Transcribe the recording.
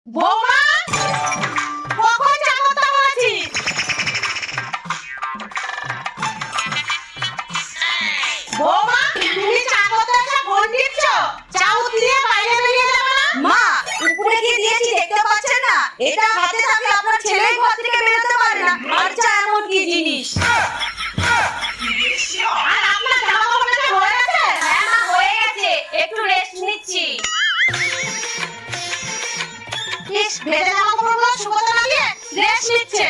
বৌমা, কখন চা করতে বলেছি? বৌমা, তুমি চা করতে এসে ফোন টিপছো? চা উতলিয়ে বাইরে বেরিয়ে যাবে না? মা, উপরে গিয়ে দিয়েছি, দেখতে পাচ্ছেন না? এটা হাতে থাকলে আপনার ছেলে ঘর থেকে বেরোতে পারে না। আর চা এমন কি জিনিস? আর আপনার জামা কাপড় কাচা হয়ে গেছে? হ্যাঁ মা, হয়ে গেছে, একটু রেস্ট নিচ্ছি। ইস, ভেজা জামা কাপড়গুলো শুকোতে না দিয়ে রেস্ট নিচ্ছে।